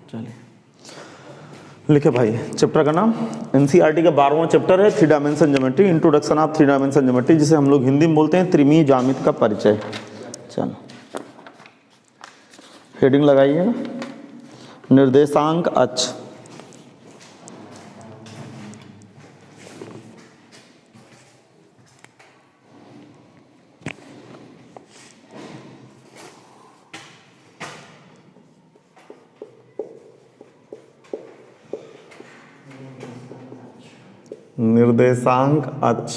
चलिए लिखे भाई, चैप्टर का नाम एनसीईआरटी का 12वां चैप्टर है, 3 dimension geometry, introduction of 3 dimension geometry, जिसे हम लोग हिंदी में बोलते हैं त्रिमीय ज्यामिति का परिचय। चलो हेडिंग लगाइएगा, निर्देशांक अक्ष। निर्देशांक अक्ष,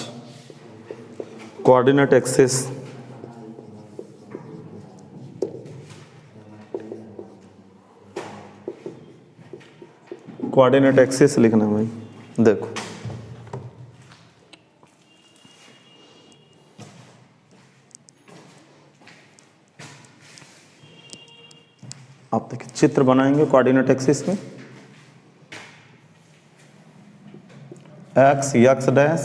कोऑर्डिनेट एक्सिस। कोऑर्डिनेट एक्सिस लिखना भाई। देखो आप देखिए, चित्र बनाएंगे कोऑर्डिनेट एक्सिस में। X X dash,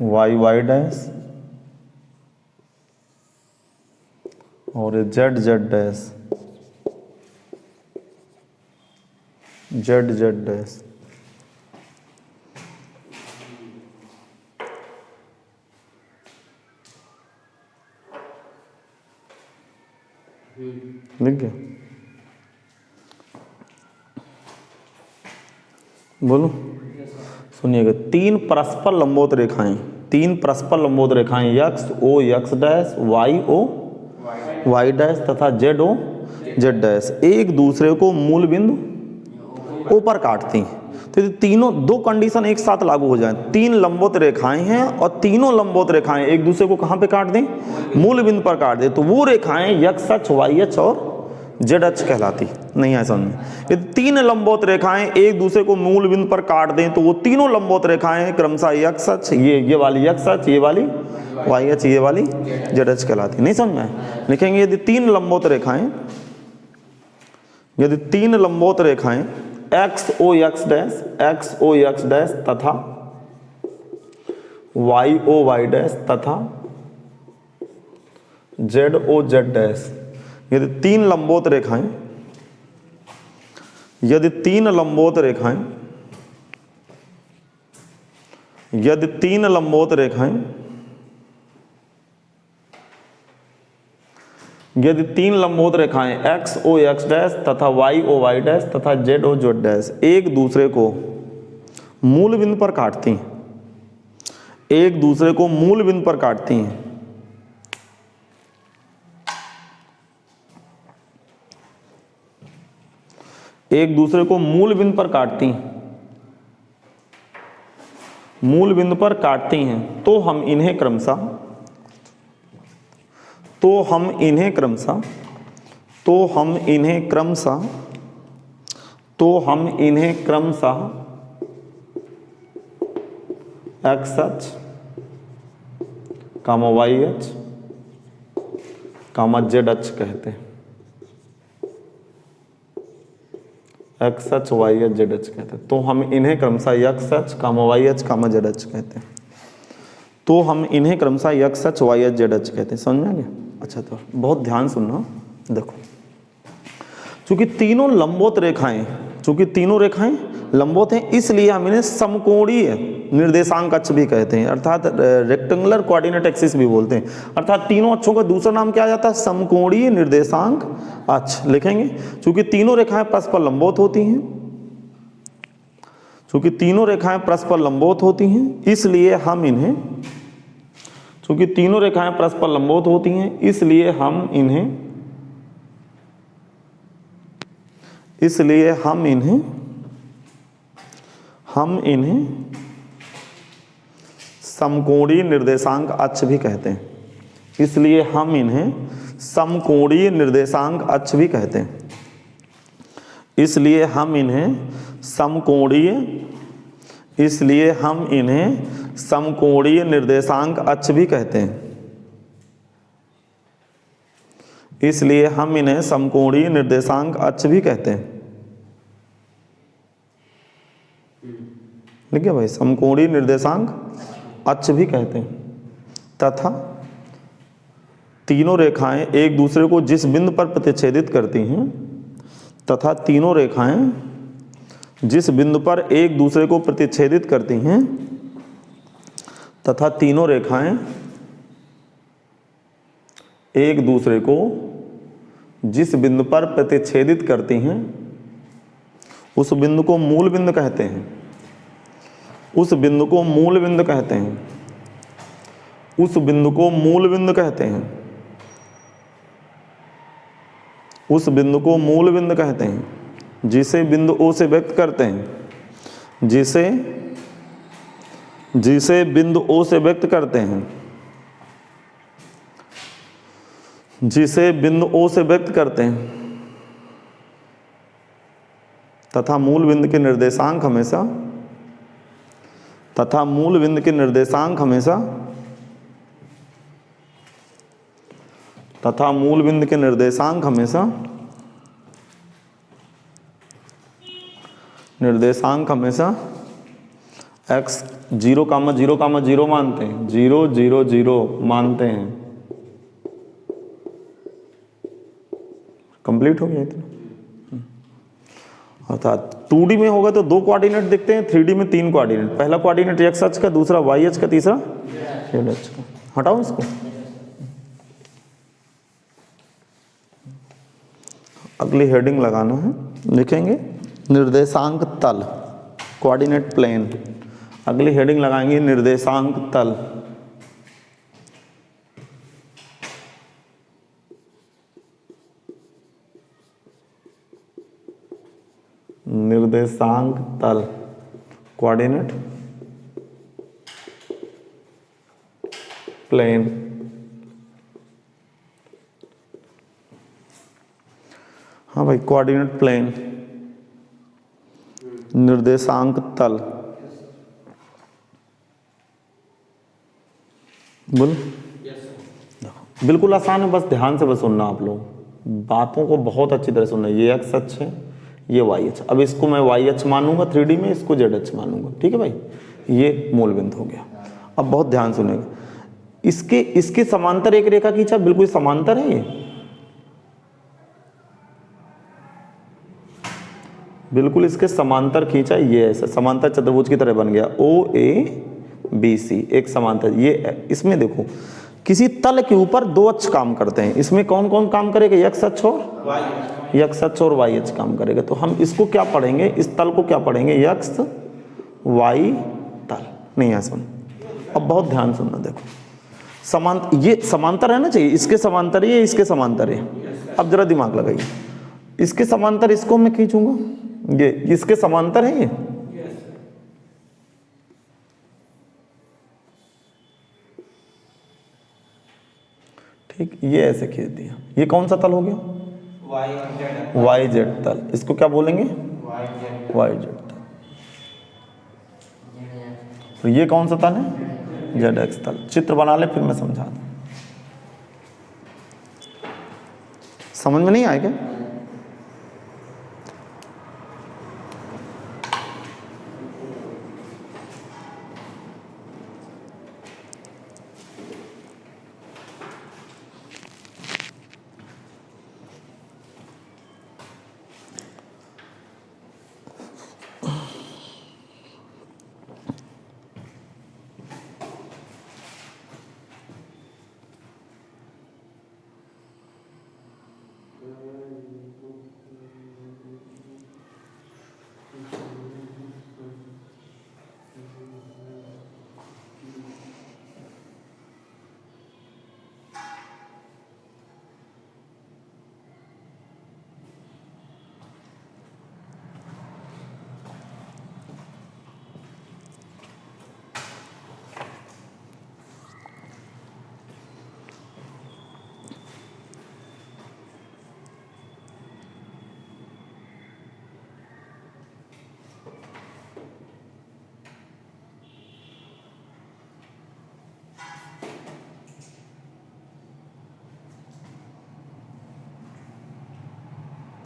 Y Y dash और Z Z dash, Z Z dash. लिख गया? बोलो, सुनिएगा। 3 परस्पर लंबवत रेखाएं, 3 परस्पर लंबवत रेखाएं, X O X dash, Y O Y dash तथा जेड ओ जेड डैश एक दूसरे को मूल बिंदु ओ पर काटती हैं। तो तीनों 2 कंडीशन एक साथ लागू हो जाए। 3 लंबवत रेखाएं हैं और तीनों लंबवत रेखाएं एक दूसरे को कहां पे काट दें? मूल बिंदु पर काट दें। तो वो रेखाएं एक्स अक्ष, वाई अक्ष और जेड अक्ष कहलाती। नहीं है समझ में? यदि 3 लंबवत रेखाएं एक दूसरे को मूल बिंदु पर काट दें तो वो तीनों लंबवत रेखाएं क्रमशः एक्स अक्ष, ये वाली एक्स अक्ष, ये वाली वाई अक्ष, ये वाली जेड अक्ष कहलाती। नहीं समझ में? लिखेंगे यदि 3 लंबवत रेखाएं, यदि 3 लंबवत रेखाएं X O X dash, x O X dash तथा वाई ओ वाई डैश तथा जेड ओ जेड डैश, यदि 3 लंबवत रेखाएं, यदि 3 लंबवत रेखाएं, यदि 3 लंबवत रेखाएं, यदि 3 लंबवत रेखाएं एक्स ओ एक्स डैश तथा वाई ओ वाई डैश तथा जेड ओ जेड डैश एक दूसरे को मूल बिंदु पर काटती हैं, एक दूसरे को मूल बिंदु पर काटती हैं, एक दूसरे को मूल बिंदु पर काटती हैं, मूल बिंदु पर काटती हैं, तो हम इन्हें क्रमशः, तो हम इन्हें क्रमशः, तो हम इन्हें क्रमशः, तो हम इन्हें क्रमशः एक्स अक्ष, कामा वाई अक्ष, कामा जेड अक्ष कहते हैं। एक्स अक्ष, वाई अक्ष, जेड अक्ष कहते हैं। तो हम इन्हें क्रमशः एक्स अक्ष, कामा वाई अक्ष, कामा जेड अक्ष कहते हैं। तो हम इन्हें क्रमशः एक्स अक्ष, वाई अक्ष, जेड अक्ष कहते हैं। समझ में आ गया? अच्छा, तो बहुत ध्यान सुनना। देखो, चूंकि तीनों लंबवत रेखाएं, चूंकि तीनों रेखाएं लंबवत हैं, इसलिए हम इन्हें समकोणीय निर्देशांक अक्ष भी कहते हैं, अर्थात रेक्टेंगुलर कोऑर्डिनेट एक्सिस भी बोलते हैं। अर्थात तीनों अक्षों का दूसरा नाम क्या आ जाता है? समकोणीय निर्देशांक अक्ष लिखेंगे। चूंकि तीनों रेखाएं परस्पर लंबवत होती हैं, चूंकि तीनों रेखाएं परस्पर लंबवत होती हैं, इसलिए हम इन्हें, चूंकि तीनों रेखाएं परस्पर लंबवत होती हैं, इसलिए हम इन्हें, इसलिए हम इन्हें, हम इन्हें समकोणीय निर्देशांक अक्ष भी कहते हैं। इसलिए हम इन्हें समकोणीय निर्देशांक अक्ष भी कहते हैं। इसलिए हम इन्हें समकोणीय, इसलिए हम इन्हें समकोणीय निर्देशांक अक्ष भी कहते हैं। इसलिए हम इन्हें समकोणीय निर्देशांक अक्ष भी कहते हैं। ठीक है भाई, समकोणीय निर्देशांक अक्ष भी कहते हैं। तथा तीनों रेखाएं एक दूसरे को जिस बिंदु पर प्रतिच्छेदित करती हैं, तथा तीनों रेखाएं जिस बिंदु पर एक दूसरे को प्रतिच्छेदित करती हैं, तथा तीनों रेखाएं एक दूसरे को जिस बिंदु पर प्रतिच्छेदित करती हैं, उस बिंदु को मूल बिंदु कहते हैं। उस बिंदु को मूल बिंदु कहते हैं। उस बिंदु को मूल बिंदु कहते हैं। उस बिंदु को मूल बिंदु कहते हैं, जिसे बिंदु O से व्यक्त करते हैं। जिसे बिंदु O से व्यक्त करते हैं। जिसे बिंदु O से व्यक्त करते हैं। तथा मूल बिंदु के निर्देशांक हमेशा तथा मूल बिंदु के निर्देशांक हमेशा तथा मूल बिंदु के निर्देशांक हमेशा x 0,0,0 मानते हैं। 0 0 0 मानते हैं। कंप्लीट हो गया इतना। अर्थात 2D में होगा तो 2 कोऑर्डिनेट दिखते हैं, 3D में 3 कोऑर्डिनेट। पहला कोऑर्डिनेट x अक्ष का, दूसरा y अक्ष का, तीसरा z अक्ष का। हटाओ इसको। अगली हेडिंग लगाना है, लिखेंगे निर्देशांक तल, कोऑर्डिनेट प्लेन। अगली हेडिंग लगाएंगे निर्देशांक तल। निर्देशांक तल, कोऑर्डिनेट प्लेन। हाँ भाई, कोऑर्डिनेट प्लेन, निर्देशांक तल। बोल। बिल्कुल आसान है, बस ध्यान से बस सुनना आप लोग, बातों को बहुत अच्छी तरह सुनना। ये x अक्ष है, ये y अक्ष। अब इसको मैं y अक्ष मानूंगा 3D में, इसको z अक्ष मानूंगा। ठीक है भाई, ये मूल बिंदु हो गया। अब बहुत ध्यान सुनेगा। इसके समांतर एक रेखा खींचा, बिल्कुल समांतर है ये, बिल्कुल इसके समांतर खींचा। ये ऐसा समांतर चतुर्भुज की तरह बन गया। OABC एक समांतर। ये इसमें देखो, किसी तल के ऊपर 2 अक्ष काम करते हैं। इसमें कौन कौन काम करेगा? x अक्ष और x अक्ष और y अक्ष काम करेगा। तो हम इसको क्या पढ़ेंगे, इस तल को क्या पढ़ेंगे? x y तल। नहीं है, सुन, अब बहुत ध्यान सुनना। देखो समांतर, ये समांतर है ना, चाहिए इसके समांतर ये, इसके समांतर है। अब जरा दिमाग लगाइए, इसके समांतर इसको मैं खींचूंगा, ये इसके समांतर है ये। ठीक, ये ऐसे खींच दिया। ये कौन सा तल हो गया? YZ तल। इसको क्या बोलेंगे? YZ तल। तो ये कौन सा तल है? ZX तल। चित्र बना ले, फिर मैं समझा दूं। समझ में नहीं आएगा?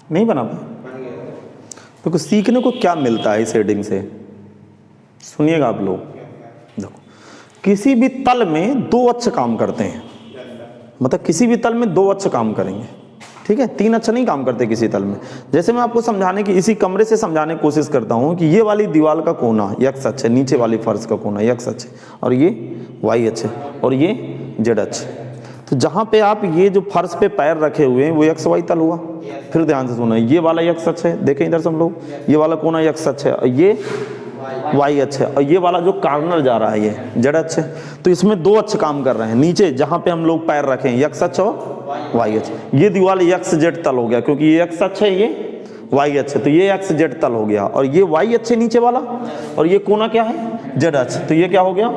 नहीं बना पाए। देखो सीखने को क्या मिलता है इस हेडिंग से, सुनिएगा आप लोग। देखो किसी भी तल में दो अक्ष काम करते हैं, मतलब किसी भी तल में दो अक्ष काम करेंगे, ठीक है, तीन अक्ष नहीं काम करते किसी तल में। जैसे मैं आपको समझाने की, इसी कमरे से समझाने की कोशिश करता हूं कि ये वाली दीवार का कोना एक्स अक्ष है, नीचे वाली फर्श का कोना एक्स अक्ष है, और ये वाई अक्ष है, और ये जेड अक्ष है। तो जहां पे आप ये जो फर्श पे पैर रखे हुए हैं वो एक्स वाई तल हुआ। फिर ध्यान से सुना, ये वाला एक्स अक्ष है, देखें इधर से हम लोग, ये वाला कोना एक्स अक्ष है, और ये वाई अक्ष है, और ये वाला जो कार्नर जा रहा है ये जेड अक्ष है। तो इसमें दो अक्ष काम कर रहे हैं, नीचे जहां पे हम लोग पैर रखें एक्स अक्ष और वाई अक्ष। ये दीवार एक्स जेड तल हो गया, क्योंकि ये एक्स अक्ष है, ये वाई अक्ष है, तो ये एक्स जेड तल हो गया, और ये वाई अक्ष है नीचे वाला, और ये कोना क्या है, जेड अक्ष, तो ये क्या हो गया,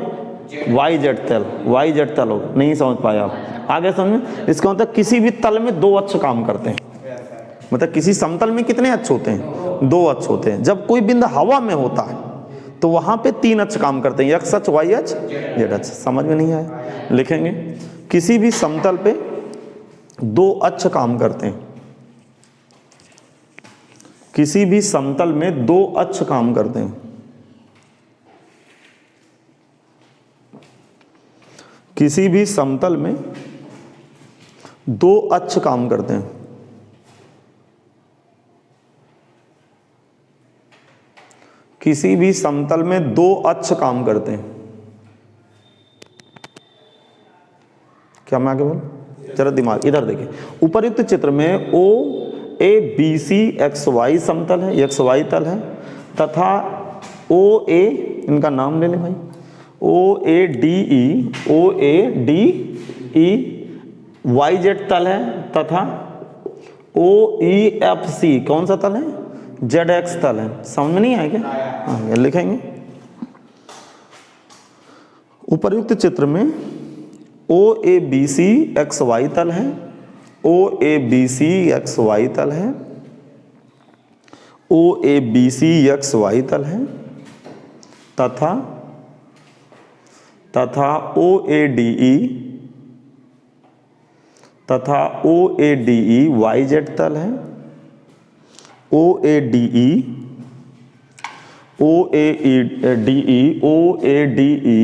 वाई जेड तल, वाई जेड तल हो। नहीं समझ पाए आप, आगे समझ। इसका मतलब किसी भी तल में दो अक्ष काम करते हैं, मतलब किसी समतल में कितने अक्ष होते हैं, दो अक्ष होते हैं। जब कोई बिंदु हवा में होता है तो वहां पे तीन अक्ष काम करते हैं, एक्स अक्ष, वाई अक्ष, जेड अक्ष। समझ में नहीं आया, लिखेंगे किसी भी समतल पे दो अक्ष काम करते हैं, किसी भी समतल में दो अक्ष काम करते हैं, किसी भी समतल में दो अक्ष काम करते हैं, किसी भी समतल में दो अक्ष काम करते हैं। क्या मैं आगे बोल, जरा दिमाग इधर देखिए। उपयुक्त चित्र में O A B C X Y समतल है, एक्स वाई तल है, तथा ओ ए, इनका नाम ले लें भाई, O A D E, O A D E Y Z तल है, तथा ओ ई एफ सी कौन सा तल है, जेड एक्स तल है। समझ में नहीं आया क्या? हाँ, लिखेंगे उपर्युक्त चित्र में O A B C X Y तल है, O A B C X Y तल है, O A B C X Y तल है, तथा ओ ए डी ई, तथा O A D E Y Z तल है, O A D E, O A D E, O A D E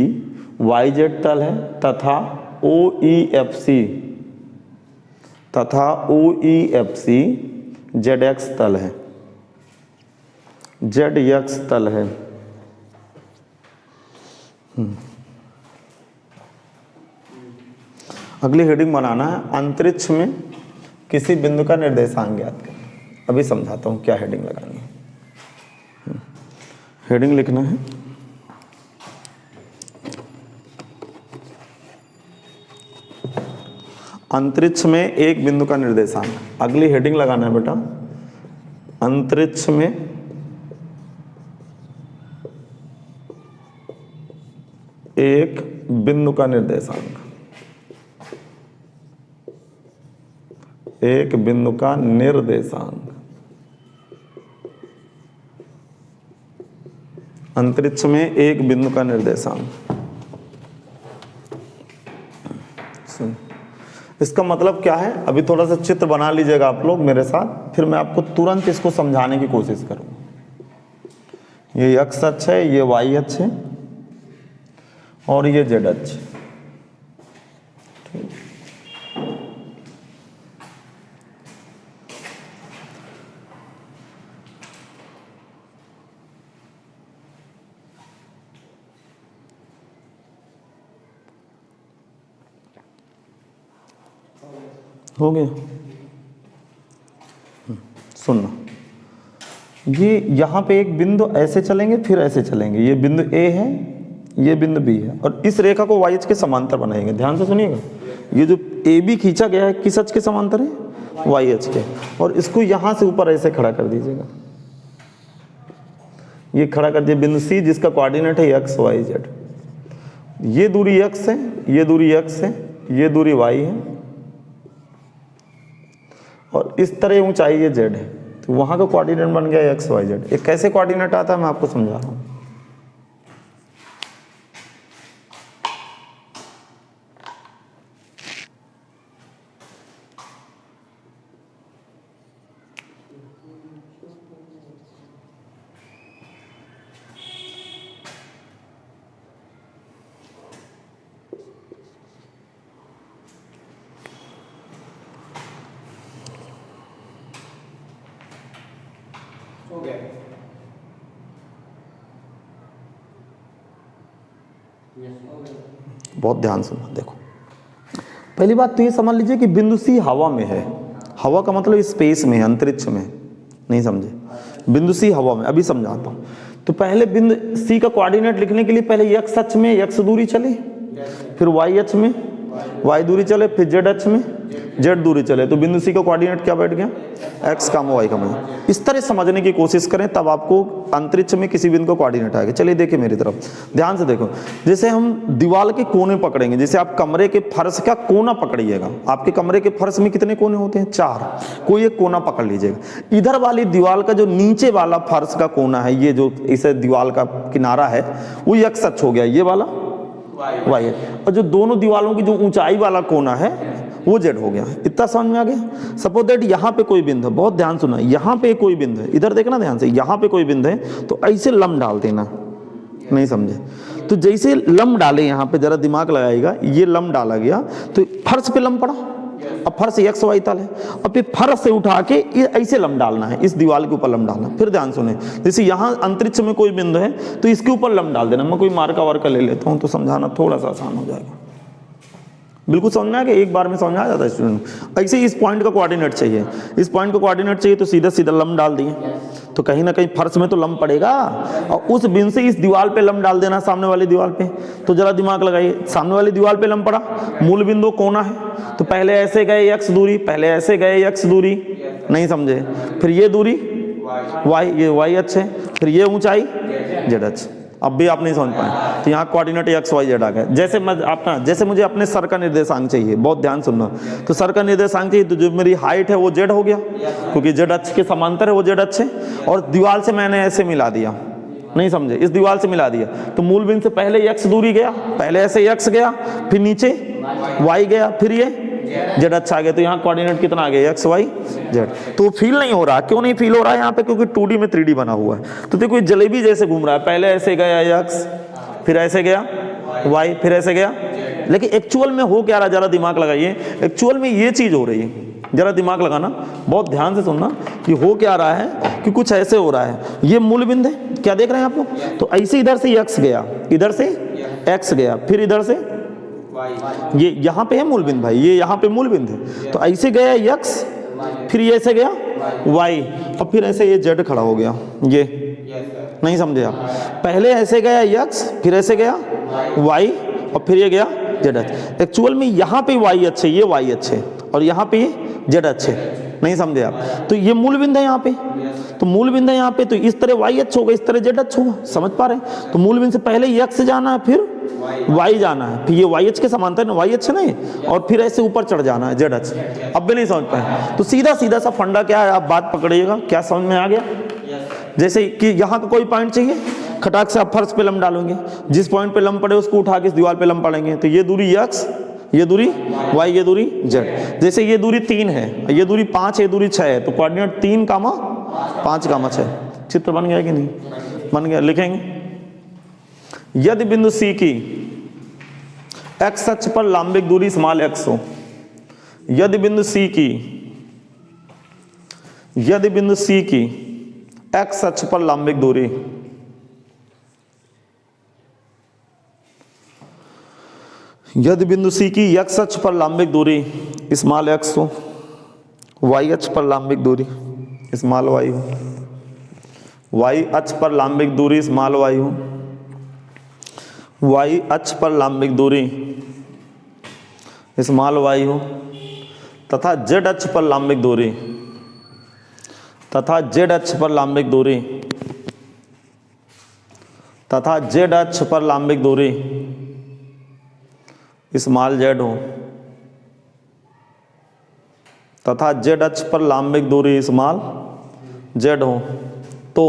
Y Z तल है, तथा ओ ई एफ सी, तथा O E F C Z x तल है, Z x तल है। अगली हेडिंग बनाना है, अंतरिक्ष में किसी बिंदु का निर्देशांक ज्ञात करें। अभी समझाता हूं क्या हेडिंग लगानी है। हेडिंग लिखना है अंतरिक्ष में एक बिंदु का निर्देशांक। अगली हेडिंग लगाना है बेटा, अंतरिक्ष में एक बिंदु का निर्देशांक, एक बिंदु का निर्देशांक। अंतरिक्ष में एक बिंदु का निर्देशांक। सुन, इसका मतलब क्या है, अभी थोड़ा सा चित्र बना लीजिएगा आप लोग मेरे साथ, फिर मैं आपको तुरंत इसको समझाने की कोशिश करूंगा। ये एक्स अक्ष है, ये वाई अक्ष है, और ये जेड अक्ष। ठीक, हो गया। सुनना, ये यहां पे एक बिंदु ऐसे चलेंगे, फिर ऐसे चलेंगे। ये बिंदु ए है, ये बिंदु बी है, और इस रेखा को वाई अक्ष के समांतर बनाएंगे। ध्यान से सुनिएगा, ये जो ए बी खींचा गया है किस अक्ष के समांतर है, वाई अक्ष के, और इसको यहां से ऊपर ऐसे खड़ा कर दीजिएगा। ये खड़ा कर दिए बिंदु सी, जिसका कोऑर्डिनेट है एक्स वाई जेड। ये दूरी एक्स है, ये दूरी एक्स है, ये दूरी वाई है, और इस तरह ऊंचाई ये जेड है। तो वहां का कोऑर्डिनेट बन गया एक्स वाई जेड। ये कैसे कोऑर्डिनेट आता है मैं आपको समझा रहा हूं। बहुत ध्यान सुनना। देखो पहली बात तो ये समझ लीजिए कि बिंदु सी हवा में है। हवा का मतलब स्पेस में है, अंतरिक्ष में। नहीं समझे? बिंदु सी हवा में। अभी समझाता हूँ। तो पहले बिंदु सी का कोऑर्डिनेट लिखने के लिए पहले एक्स अक्ष में एक्स दूरी चले, फिर वाई अक्ष में वाई दूरी चले, फिर जेड अक्ष में जेड दूरी चले। तो बिंदु सी का कोऑर्डिनेट क्या बैठ गया? एक्स कामा वाई कामा। इस तरह समझने की कोशिश करें, तब आपको अंतरिक्ष में किसी बिंदु का कोऑर्डिनेट आएगा। चलिए देखिए मेरी तरफ, ध्यान से देखो। जैसे हम दीवार के कोने पकड़ेंगे, जैसे आप कमरे के फर्श का कोना पकड़िएगा। आपके कमरे के फर्श में कितने कोने होते हैं? 4। कोई एक कोना पकड़ लीजिएगा। इधर वाली दीवार का जो नीचे वाला फर्श का कोना है, ये जो इसे दीवार का किनारा है, वो एक्स अक्ष हो गया, ये वाला वाई है। और जो दोनों दीवारों की जो ऊंचाई वाला कोना है वो जेड हो गया। इतना समझ में आ गया? सपोज दैट यहाँ पे कोई बिंदु है, बहुत ध्यान सुना, यहाँ पे कोई बिंदु है, इधर देखना ध्यान से, यहाँ पे कोई बिंदु है, तो ऐसे लंब डाल देना। नहीं समझे? तो जैसे लंब डाले, यहाँ पे जरा दिमाग लगाएगा, ये लंब डाला गया तो फर्श पे लंब पड़ा। अब फर्श एक्स वाई तल है, और फिर फर्श से उठा के ऐसे लंब डालना है, इस दीवार के ऊपर लंब डालना। फिर ध्यान सुने, जैसे यहाँ अंतरिक्ष में कोई बिंदु है तो इसके ऊपर लंब डाल देना। मैं कोई मार्का वार्का ले लेता हूँ तो समझाना थोड़ा सा आसान हो जाएगा। बिल्कुल समझ में आ गया? एक बार में समझ में आ जाता है स्टूडेंट। ऐसे इस पॉइंट का कोऑर्डिनेट चाहिए, इस पॉइंट का कोऑर्डिनेट चाहिए, तो सीधा सीधा लंब डाल दिए, तो कहीं ना कहीं फर्श में तो लंब पड़ेगा, और उस बिंदु से इस दीवार पे लंब डाल देना, सामने वाली दीवार पे। तो जरा दिमाग लगाइए, सामने वाली दीवार पे लंब पड़ा, मूल बिंदु कोना है, तो पहले ऐसे गए एक्स दूरी, पहले ऐसे गए एक्स दूरी। नहीं समझे? फिर ये दूरी वाई, ये वाई अक्ष है, फिर ये ऊंचाई जेड अक्ष। अब भी आप नहीं समझ पाए, तो यहाँ कोऑर्डिनेट एक्स वाई जेड आ गया। जैसे मैं अपना, जैसे मुझे अपने सर का निर्देशांक चाहिए, बहुत ध्यान सुनना, तो सर का निर्देशांक चाहिए, तो जो मेरी हाइट है वो जेड हो गया, क्योंकि जेड अक्ष के समांतर है, वो जेड अक्ष है। और दीवार से मैंने ऐसे मिला दिया। नहीं समझे? इस दीवार से मिला दिया, तो मूल बिंदु से पहले एक्स दूरी गया, पहले ऐसे एक्स गया, फिर नीचे वाई गया, फिर ये जेड अच्छा आ गया। तो यहाँ कोऑर्डिनेट कितना आ गया? X Y Z. तो फील नहीं हो रहा। क्यों नहीं फील हो रहा है यहाँ पे? क्योंकि 2D में 3D बना हुआ है। तो देखो जलेबी जैसे घूम रहा है, पहले ऐसे गया एक्स, फिर ऐसे गया वाई, फिर ऐसे गया। लेकिन एक्चुअल में हो क्या रहा? जरा दिमाग लगाइए, एक्चुअल में ये चीज हो रही है। जरा दिमाग लगाना, बहुत ध्यान से सुनना कि हो क्या रहा है, कि कुछ ऐसे हो रहा है। ये मूल बिंदु है, क्या देख रहे हैं आप लोग? तो ऐसे इधर से एक्स गया, इधर से एक्स गया, फिर इधर से ये यहाँ पे है मूल बिंदु भाई, ये यहाँ पे मूल बिंदु है। तो ऐसे गया एक्स, फिर ये ऐसे गया वाई, और फिर ऐसे ये जेड खड़ा हो गया। ये नहीं समझे आप? पहले ऐसे गया एक्स, फिर ऐसे गया वाई, और फिर ये गया जेड अक्ष। एक्चुअल में यहाँ पे वाई अच्छे, ये वाई अच्छे, और यहाँ पे ये जेड अच्छे। नहीं समझे आप? तो ये मूल बिंदु है यहाँ पे, तो मूल बिंदु है यहाँ पे, तो इस तरह वाई अक्ष होगा, इस तरह जेड अक्ष होगा। समझ पा रहे हैं? तो मूल बिंदु से पहले एक्स जाना है, फिर वाई जाना है, फिर ये वाई अक्ष के समांतर वाई अक्ष नहीं, और फिर ऐसे ऊपर चढ़ जाना है जेड अक्ष। अब भी नहीं समझ पाए? तो सीधा सीधा सा फंडा क्या है, आप बात पकड़िएगा। क्या समझ में आ गया? जैसे कि यहाँ का कोई पॉइंट चाहिए, खटाक से आप फर्श पे लंब डालोगे, जिस पॉइंट पे लंब पड़े उसको उठा के इस दीवार पे लंब पड़ेंगे। तो ये दूरी एक्स, ये दूरी वाई, ये दूरी जेड। जैसे ये दूरी 3 है, ये दूरी 5 है, ये दूरी 6 है, तो कोऑर्डिनेट 3, 5, 6। चित्र बन गया कि नहीं? बन गया। लिखेंगे, यदि बिंदु सी की एक्स अक्ष पर लंबिक दूरी स्मॉल एक्स हो, यदि बिंदु सी की एक्स अक्ष पर लंबिक दूरी यदि बिंदु सी की एक्स अक्ष पर लंबिक दूरी स्मॉल एक्स हो, वाई अक्ष पर लंबिक दूरी स्मॉल वाई हो, वाई अक्ष पर लंबिक दूरी स्मॉल वाई हो, वाई अक्ष पर लंबिक दूरी स्मॉल वाई हो, तथा जेड अक्ष पर लंबिक दूरी जेड अक्ष पर लंबिक दूरी जेड अक्ष पर लंबिक दूरी स्मॉल जेड हो, तथा जेड अक्ष पर लंबिक दूरी स्मॉल जेड हो, तो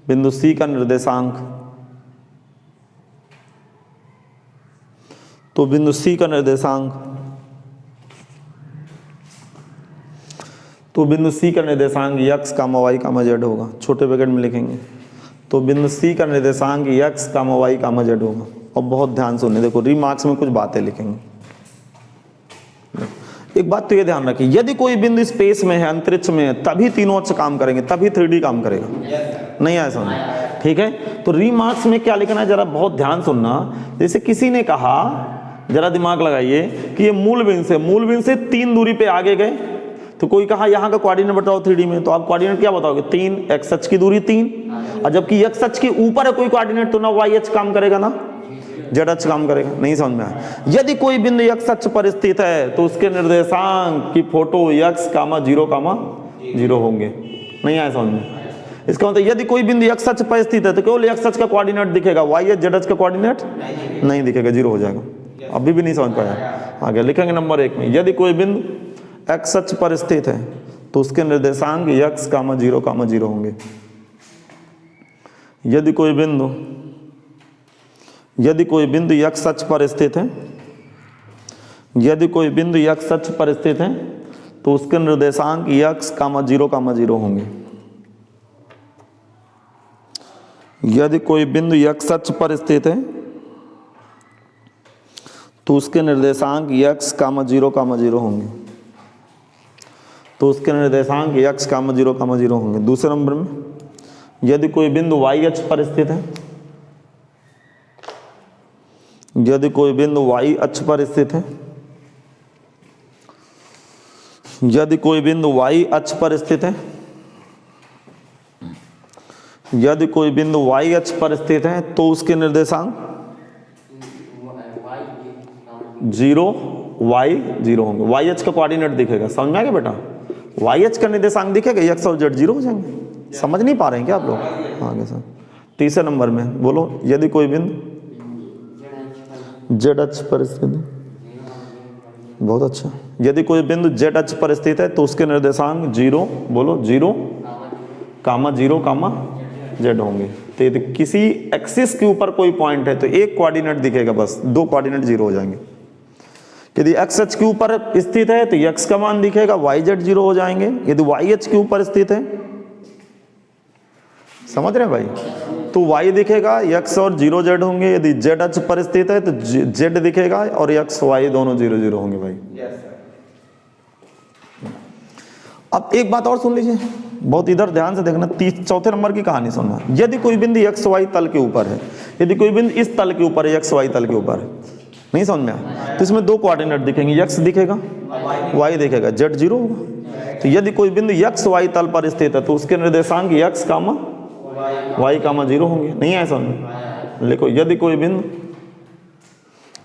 बिंदु सी का निर्देशांक, तो बिंदु सी का निर्देशांक, तो बिंदु सी का निर्देशांक x, y, z होगा। छोटे ब्रैकेट में लिखेंगे, तो बिंदु सी का निर्देशांक x, y, z होगा। और बहुत ध्यान सुनने, देखो रिमार्क्स में कुछ बातें लिखेंगे। एक बात तो ये ध्यान रखिए, यदि कोई बिंदु स्पेस में है, अंतरिक्ष में है, तभी तीनों अक्ष काम करेंगे, तभी 3D काम करेगा। नहीं आया समझ? ठीक है, तो रीमार्क्स में क्या लिखना है जरा बहुत ध्यान सुनना। जैसे किसी ने कहा, जरा दिमाग लगाइए, कि ये मूल बिंदु से 3 दूरी पे आगे गए, तो कोई कहा यहाँ का कोऑर्डिनेट बताओ 3D में, तो आप कोऑर्डिनेट क्या बताओगे? 3, एक्स अक्ष की दूरी 3, और जबकि एक्स अक्ष के ऊपर है कोई कोऑर्डिनेट, तो ना वाई अक्ष काम करेगा ना जेड अक्ष काम करेगा। नहीं समझ में आया? यदि कोई बिंदु एक्स अक्ष पर स्थित है तो उसके निर्देशांक की फोटो एक्स, 0, होंगे। नहीं आया समझ में? इसका मतलब यदि कोई बिंदु एक्स अक्ष पर स्थित है तो केवल एक्स अक्ष का कोऑर्डिनेट दिखेगा, वाई अक्ष जेड अक्ष का कोऑर्डिनेट नहीं दिखेगा, 0 हो जाएगा। अभी भी नहीं समझ पाया? आगे लिखेंगे नंबर 1 में, यदि कोई बिंदु एक्स अक्ष पर स्थित है तो उसके निर्देशांक x, 0, होंगे। यदि कोई बिंदु x अक्ष पर स्थित है, यदि कोई बिंदु x अक्ष पर स्थित है तो उसके निर्देशांक x, 0, होंगे। यदि कोई बिंदु x अक्ष पर स्थित है तो उसके निर्देशांक x, 0, होंगे। तो उसके निर्देशांक x, 0, होंगे। दूसरे नंबर में, यदि कोई बिंदु y अक्ष पर स्थित है, यदि कोई बिंदु y अक्ष पर स्थित है, यदि कोई बिंदु y अक्ष पर स्थित है, यदि कोई बिंदु y अक्ष पर स्थित है तो उसके निर्देशांक 0, y, 0 होंगे। y अक्ष का कोऑर्डिनेट दिखेगा, समझ में आ गया बेटा? y अक्ष का निर्देशांक दिखेगा, x और z 0 हो जाएंगे। समझ नहीं पा रहे हैं क्या आप लोग? आगे सर, तीसरे नंबर में बोलो, यदि कोई बिंदु z अक्ष पर स्थित है, बहुत अच्छा, यदि कोई बिंदु z अक्ष पर स्थित है तो उसके निर्देशांक 0, बोलो 0, 0, z होंगे। तो यदि किसी एक्सिस के ऊपर कोई पॉइंट है तो एक कोऑर्डिनेट दिखेगा, बस 2 कोऑर्डिनेट 0 हो जाएंगे। यदि x अक्ष के ऊपर स्थित है तो x का मान दिखेगा, y z 0 हो जाएंगे। यदि y अक्ष के ऊपर स्थित है, समझ रहे हैं भाई, तो y दिखेगा, x और 0 z होंगे। यदि z अक्ष पर स्थित है तो z दिखेगा और x y दोनों 0, 0 होंगे भाई। अब एक बात और सुन लीजिए, बहुत इधर ध्यान से देखना, चौथे नंबर की कहानी सुनना। यदि कोई बिंदु एक्स वाई तल के ऊपर है, यदि कोई बिंदु इस तल के ऊपर है, एक्स वाई तल के ऊपर है, नहीं समझ में आया, तो इसमें 2 कोऑर्डिनेट दिखेंगे, एक्स दिखेगा, वाई दिखेगा, जेड 0 होगा। तो यदि कोई बिंदु एक्स वाई तल पर स्थित है तो उसके निर्देशांक एक्स, वाई, 0 होंगे। नहीं है समझ में? लिखो, यदि कोई बिंदु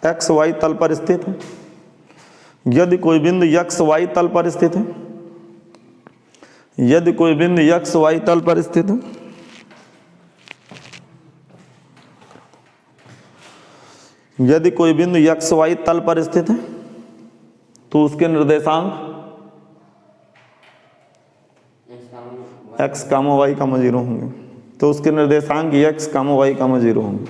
एक्स वाई तल पर स्थित है, यदि कोई बिंदु एक्स वाई तल पर स्थित है, यदि कोई बिंदु एक्स वाई तल पर स्थित है, यदि कोई बिंदु एक्स वाई तल पर स्थित है तो उसके निर्देशांक x, y, 0 होंगे। तो उसके निर्देशांक x, y, 0 होंगे।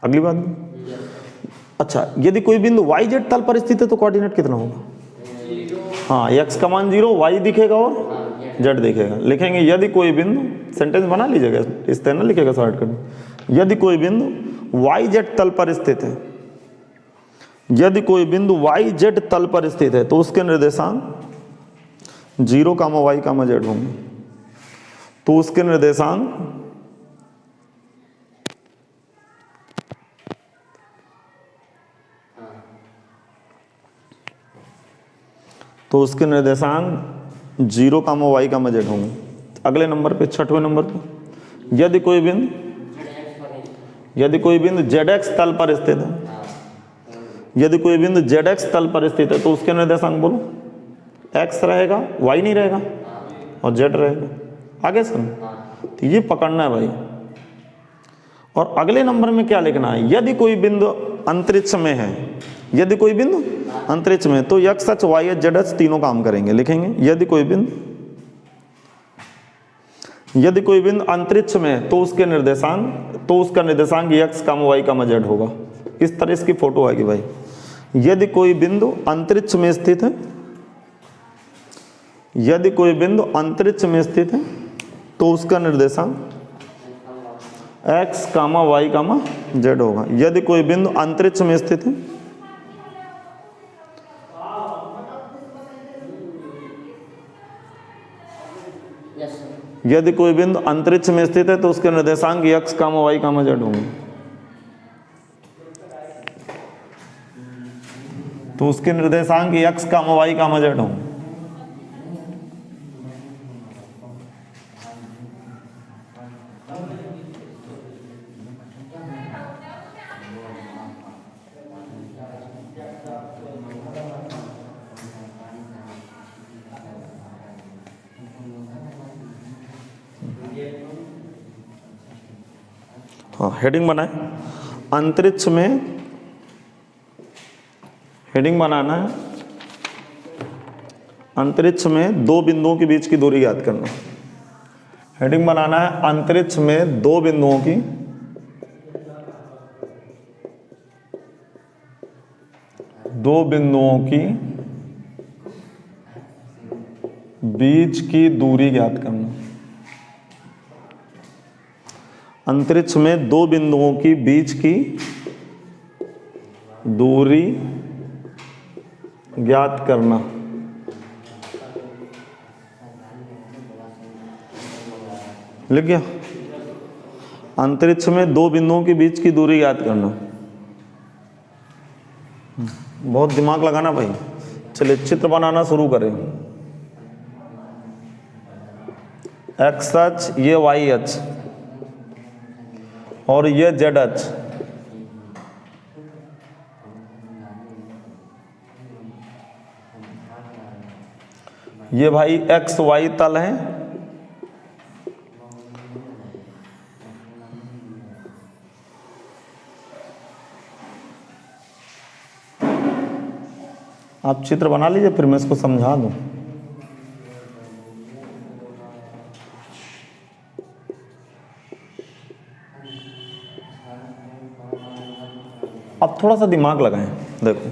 अगली बात, अच्छा, यदि कोई बिंदु y z तल पर स्थित है तो कोऑर्डिनेट कितना होगा? हाँ, x का मान 0, y दिखेगा और z दिखेगा। लिखेंगे, यदि कोई बिंदु, सेंटेंस बना लीजिएगा, इस तरह ना लिखेगा शॉर्टकट। यदि कोई बिंदु y z तल पर स्थित है, यदि कोई बिंदु y z तल पर स्थित है तो उसके निर्देशांक 0, y, z होंगे। तो उसके निर्देशांक तो उसके निर्देशांक 0, y, z होंगे। अगले नंबर पे, 6वें नंबर पे, यदि कोई बिंदु zx तल पर स्थित है, यदि कोई बिंदु zx तल पर स्थित है तो उसके निर्देशांक बोलो, x रहेगा, y नहीं रहेगा और z रहेगा। आगे सुन, तो ये पकड़ना है भाई। और अगले नंबर में क्या लिखना है? यदि कोई बिंदु अंतरिक्ष में है, यदि कोई बिंदु अंतरिक्ष में, तो x अक्ष, y अक्ष, z अक्ष तीनों काम करेंगे। लिखेंगे, यदि कोई बिंदु अंतरिक्ष में तो उसके निर्देशांक, तो उसका निर्देशांक x, y, z होगा। इस तरह इसकी फोटो आएगी भाई। यदि कोई बिंदु अंतरिक्ष में स्थित है, यदि कोई बिंदु अंतरिक्ष में स्थित है तो उसका निर्देशांक x कामा y कामा z होगा। यदि कोई बिंदु अंतरिक्ष में स्थित है, यदि कोई बिंदु अंतरिक्ष में स्थित है तो उसके निर्देशांक x कामा y कामा z होंगे। तो उसके निर्देशांक x कामा y कामा z होंगे। हाँ, हेडिंग बनाए। अंतरिक्ष में हेडिंग बनाना है, अंतरिक्ष में दो बिंदुओं के बीच की दूरी ज्ञात करना। हेडिंग बनाना है, अंतरिक्ष में दो बिंदुओं की बीच की दूरी ज्ञात करना। अंतरिक्ष में दो बिंदुओं की बीच की दूरी ज्ञात करना। लिख गया? अंतरिक्ष में दो बिंदुओं के बीच की दूरी ज्ञात करना। बहुत दिमाग लगाना भाई। चलिए चित्र बनाना शुरू करें। एक्स अक्ष, ये वाई अक्ष और ये जेड अक्ष। ये भाई एक्स वाई तल है, आप चित्र बना लीजिए फिर मैं इसको समझा दूं। अब थोड़ा सा दिमाग लगाएं। देखो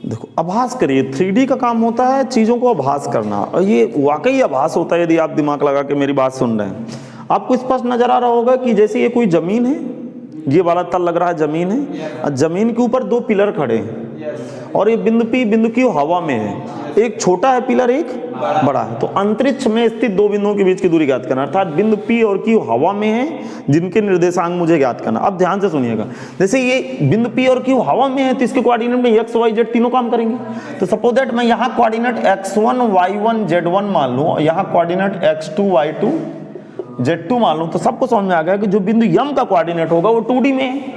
देखो आभास करिए। 3D का काम होता है चीज़ों को आभास करना, और ये वाकई आभास होता है यदि आप दिमाग लगा के मेरी बात सुन रहे हैं। आपको स्पष्ट नजर आ रहा होगा कि जैसे ये कोई जमीन है, ये वाला तल लग रहा है जमीन है, और जमीन के ऊपर दो पिलर खड़े हैं और ये बिंदु Q हवा में है। एक छोटा है पिलर, एक बड़ा है। तो अंतरिक्ष में स्थित दो बिंदुओं के बीच की दूरी ज्ञात करना, अर्थात बिंदु P और Q हवा में है जिनके निर्देशांक मुझे ज्ञात करना। अब ध्यान से सुनिएगा, जैसे ये बिंदु P और Q हवा में है तो इसके कोऑर्डिनेट में x y z तीनों काम करेंगे। तो सपोज दैट मैं यहाँ कोऑर्डिनेट x1 y1 z1 मान लूँ और यहाँ कोऑर्डिनेट x2 y2 z2 मान लूँ, तो सबको समझ में आ गया कि जो बिंदु m का कोऑर्डिनेट होगा वो 2D में है,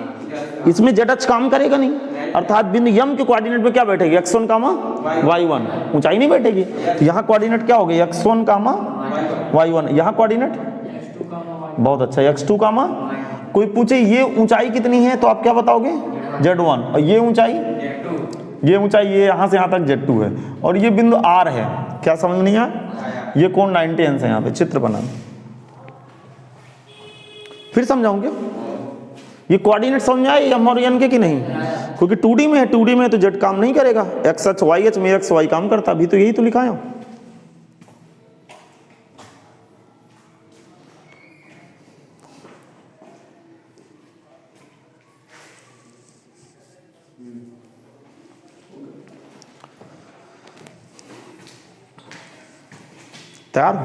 इसमें z अक्ष काम करेगा नहीं। अर्थात बिंदु m के कोऑर्डिनेट पे क्या बैठेगी, x1 कामा y1, ऊंचाई नहीं बैठेगी। तो यहाँ कोऑर्डिनेट क्या हो गया, x1 कामा y1। यहाँ कोऑर्डिनेट बहुत अच्छा, x2 कामा। कोई पूछे ये ऊंचाई कितनी है तो आप क्या बताओगे, z1। और ये ऊंचाई ये यहाँ से यहाँ तक z2 है, और ये बिंदु r है। क्या समझ नहीं आया? ये कोण 90 अंश है। यहाँ पे चित्र बना, फिर समझाऊंगे। ये कोऑर्डिनेट समझ में आए m और n के कि नहीं? क्योंकि 2D में है, 2D में तो z काम नहीं करेगा, x अक्ष y अक्ष में x y काम करता। अभी तो यही तो लिखा है। तैयार?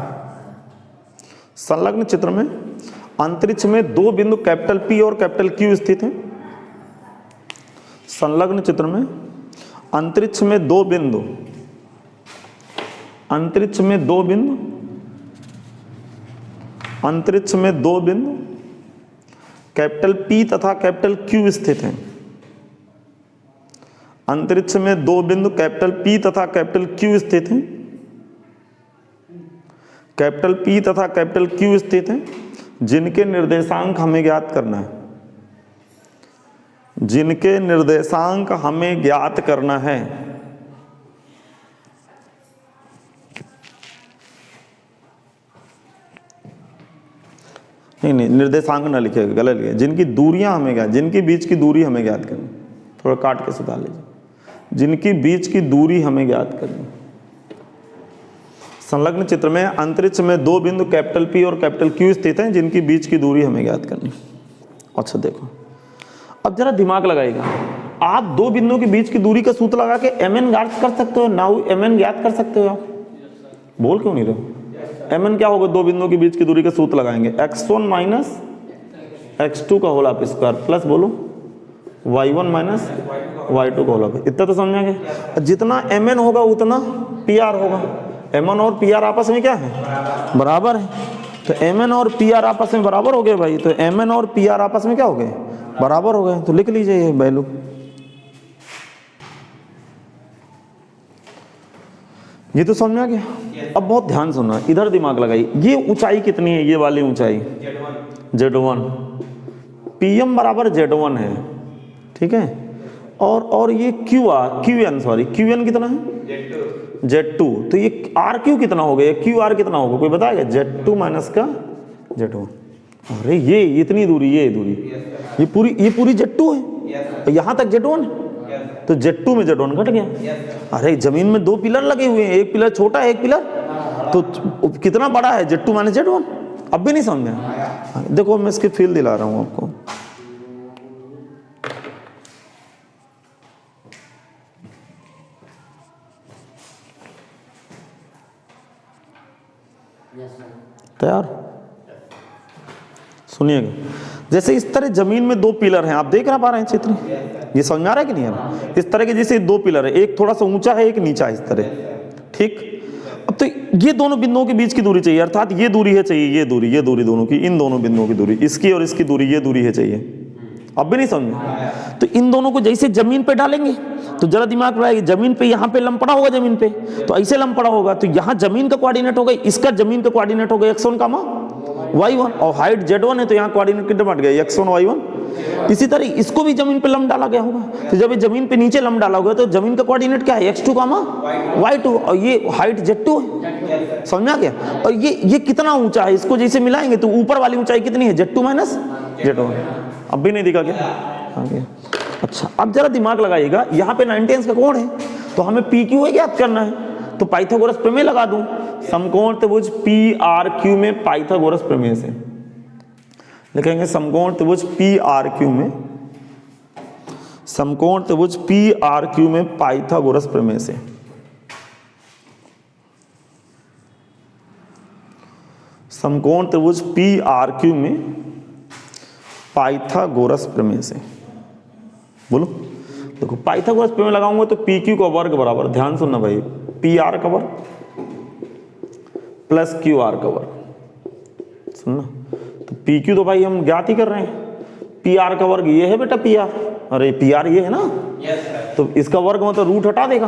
संलग्न चित्र में अंतरिक्ष में दो बिंदु कैपिटल P और कैपिटल Q स्थित हैं। संलग्न चित्र में अंतरिक्ष में दो बिंदु अंतरिक्ष में दो बिंदु कैपिटल P तथा कैपिटल Q स्थित हैं। अंतरिक्ष में दो बिंदु कैपिटल P तथा कैपिटल Q स्थित हैं। कैपिटल P तथा कैपिटल Q स्थित हैं, जिनके निर्देशांक हमें ज्ञात करना है। जिनके निर्देशांक हमें ज्ञात करना है। नहीं, निर्देशांक ना लिखिएगा, गलत लिखिए। जिनकी दूरियां हमें ज्ञात, जिनके बीच की दूरी हमें ज्ञात करनी, थोड़ा काट के सुधार लीजिए। जिनकी बीच की दूरी हमें ज्ञात करनी। संलग्न चित्र में अंतरिक्ष में दो बिंदु कैपिटल P और कैपिटल Q स्थित हैं, जिनकी बीच की दूरी हमें ज्ञात करनी। अच्छा देखो, अब जरा दिमाग लगाइएगा। आप दो बिंदुओं के बीच की दूरी का सूत्र लगा के mn ज्ञात कर सकते हो, नाउ mn ज्ञात कर सकते हो आप। बोल क्यों नहीं रहे? mn क्या होगा? दो बिंदुओं के बीच की दूरी का सूत्र लगाएंगे, x1 माइनस x2 का होल ऑफ स्क्वायर प्लस बोलो y1 माइनस y2 का होल ऑफ। इतना तो समझ गए। जितना mn होगा उतना pr होगा। mn और pr आपस में क्या है? बराबर है। तो mn और pr आपस में बराबर हो गए भाई। तो mn और pr आपस में क्या हो गए? बराबर हो गए। तो लिख लीजिए ये वैल्यू। ये तो समझ में आ गया। अब बहुत ध्यान सुनना, इधर दिमाग लगाइए। ये ऊंचाई कितनी है? ये वाली ऊंचाई Z1, PM बराबर Z1 है, ठीक है। और ये QN कितना है? Z2। तो ये RQ कितना हो गया? QR कितना होगा? कोई बताएगा? Z2 माइनस का Z1। अरे ये इतनी दूरी, ये दूरी, ये पूरी Z2 है, यहां तक Z1 है। तो Z2 में Z1 घट गया। अरे जमीन में दो पिलर लगे हुए हैं, एक पिलर छोटा है, एक पिलर तो कितना बड़ा है? Z2 minus Z1। अब भी नहीं समझ में? देखो मैं इसकी फील दिला रहा हूं आपको। तैयार? सुनिएगा। जैसे इस तरह जमीन में दो पिलर हैं, आप देख ना पा रहे हैं चित्र? ये समझ में आ रहा है कि नहीं आ रहा? इस तरह के जैसे दो पिलर है, एक थोड़ा सा ऊंचा है, एक नीचा है, इस तरह, ठीक। अब तो ये दोनों बिंदुओं के बीच की दूरी चाहिए, अर्थात ये दूरी है चाहिए, ये दूरी दोनों की, इन दोनों बिंदुओं की दूरी, इसकी और इसकी दूरी, ये दूरी है चाहिए। अब भी नहीं समझ? तो इन दोनों को जैसे जमीन पे डालेंगे तो जरा दिमाग लगाइए। जमीन पे यहाँ पे लंब पड़ा होगा, जमीन पे तो ऐसे लंब पड़ा होगा, तो यहाँ जमीन का कोऑर्डिनेट होगा, इसका जमीन का कोऑर्डिनेट होगा x1 का y1, और हाइट Z1 है तो यहाँ कोऑर्डिनेट कितने बढ़ गए? x1 y1। इसी तरह इसको भी जमीन पे लंब डाला गया होगा, तो जब ये जमीन पे नीचे लंब डाला होगा तो जमीन का कोऑर्डिनेट क्या है? x2 y2, और ये हाइट Z2 है। समझ में आ गया? और ये कितना ऊंचा है? इसको जैसे मिलाएंगे तो ऊपर वाली ऊंचाई कितनी है? Z2 minus Z1। अब भी नहीं दिखा क्या? आ गया। अच्छा, अब जरा दिमाग लगाइएगा। यहाँ पे 90 अंश का कोण है, तो हमें PQ ज्ञात करना है, तो पाइथागोरस प्रमेय लगा दूं। समकोण त्रिभुज PRQ में पाइथागोरस प्रमेय से लिखेंगे। समकोण त्रिभुज PRQ में, समकोण त्रिभुज PRQ में पाइथागोरस प्रमेय से। समकोण त्रिभुज PRQ में पाइथागोरस प्रमेय से। बोलो, देखो पाइथागोरस प्रमेय लगाऊंगा तो PQ का वर्ग बराबर, ध्यान सुनना भाई, PR का वर्ग प्लस QR का वर्ग। सुनना, तो PQ तो भाई हम ज्ञात ही कर रहे हैं, PR का वर्ग ये है बेटा PR, अरे PR ये है ना, तो इसका वर्ग मतलब रूट हटा देगा,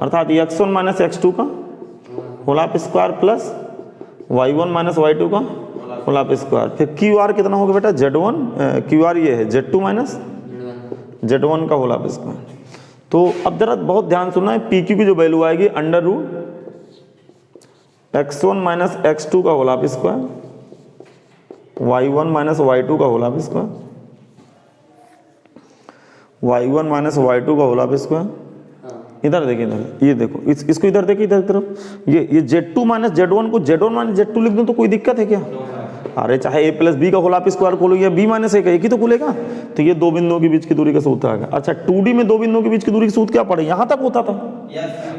अर्थात x1 माइनस x2 का whole of square plus y1 minus y2 का होल ऑफ स्क्वायर। फिर QR कितना होगा बेटा? Z1, QR ये है Z2 माइनस Z1 का होल ऑफ स्क्वायर। तो अब जरा बहुत ध्यान सुनना है, PQ की जो वैल्यू आएगी under root x1 minus x2 का whole of square, y1 minus y2 का whole of square, y1 minus y2 का होल ऑफ स्क्वायर। इधर देखिए, इधर ये देखो, इसको इधर देखिए, इधर तरफ ये Z2 माइनस Z1 को Z1 माइनस Z2 लिख दूं तो कोई दिक्कत है क्या? अरे चाहे a प्लस बी का होल ऑफ स्क्वायर खोलो या b माइनस a का, एक ही तो खुलेगा। तो ये दो बिंदुओं के बीच की दूरी का सूत्र आ गया। अच्छा 2D में दो बिंदुओं के बीच की दूरी का सूत्र क्या पड़े? यहाँ तक होता था।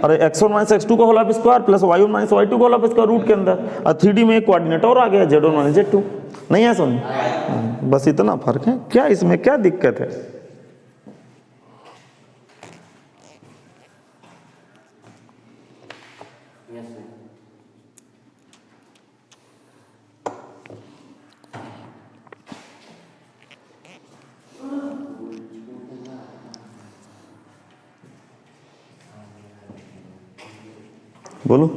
अरे x1 माइनस x2 का whole of square plus y1 minus y2 का होल ऑफ स्क्वायर रूट के अंदर, और 3D में एक कोऑर्डिनेट और आ गया Z1 माइनस Z2। नहीं है समझ? बस इतना फर्क है, क्या इसमें क्या दिक्कत है? बोलो।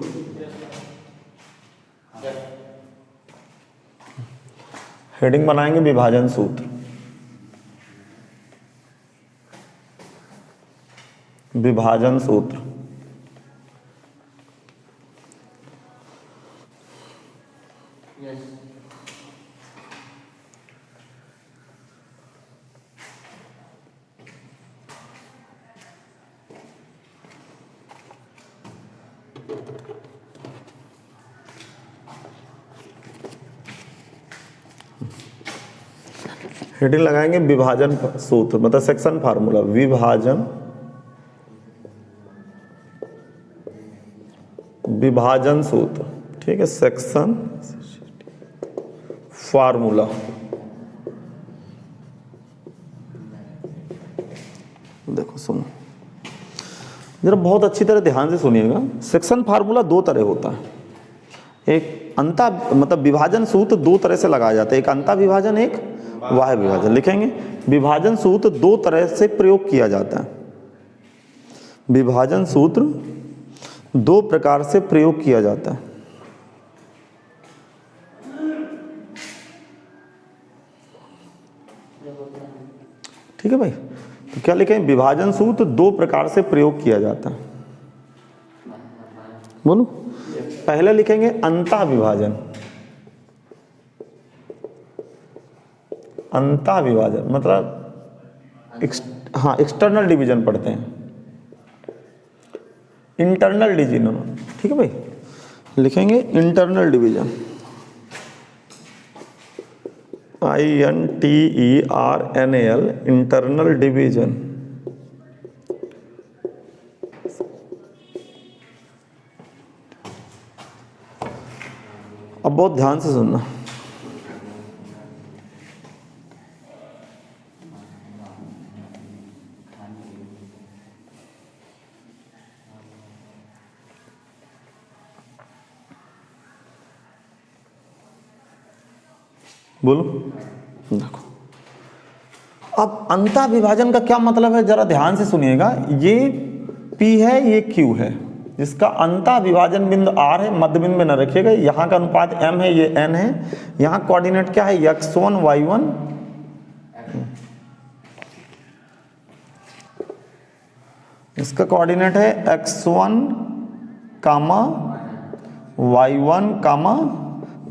हेडिंग बनाएंगे विभाजन सूत्र। विभाजन सूत्र। हेडिंग लगाएंगे विभाजन सूत्र, मतलब सेक्शन फार्मूला। विभाजन सूत्र, ठीक है, सेक्शन फार्मूला। देखो सुनो जरा, बहुत अच्छी तरह ध्यान से सुनिएगा। सेक्शन फार्मूला दो तरह होता है। एक अंता मतलब विभाजन सूत्र दो तरह से लगाया जाता है, एक अंता विभाजन, एक बाह्य विभाजन। लिखेंगे विभाजन सूत्र दो तरह से प्रयोग किया जाता है। विभाजन सूत्र दो प्रकार से प्रयोग किया जाता है। ठीक है भाई, तो क्या लिखें? विभाजन सूत्र दो प्रकार से प्रयोग किया जाता है। बोलो। पहले लिखेंगे अंतः विभाजन। अंतः विभाजन मतलब हाँ, एक्सटर्नल डिवीजन पढ़ते हैं, इंटरनल डिवीजन। ठीक है भाई, लिखेंगे internal division, INTERNAL, internal division. अब बहुत ध्यान से सुनना। बोलो। देखो अब अंतः विभाजन का क्या मतलब है, जरा ध्यान से सुनिएगा। ये P है, ये Q है, जिसका अंतः विभाजन बिंदु R है, मध्य बिंदु में न रखिएगा। यहाँ का अनुपात M है, ये N है। यहाँ कोऑर्डिनेट क्या है? x1 y1, इसका कोऑर्डिनेट है x1 कामा y1 कामा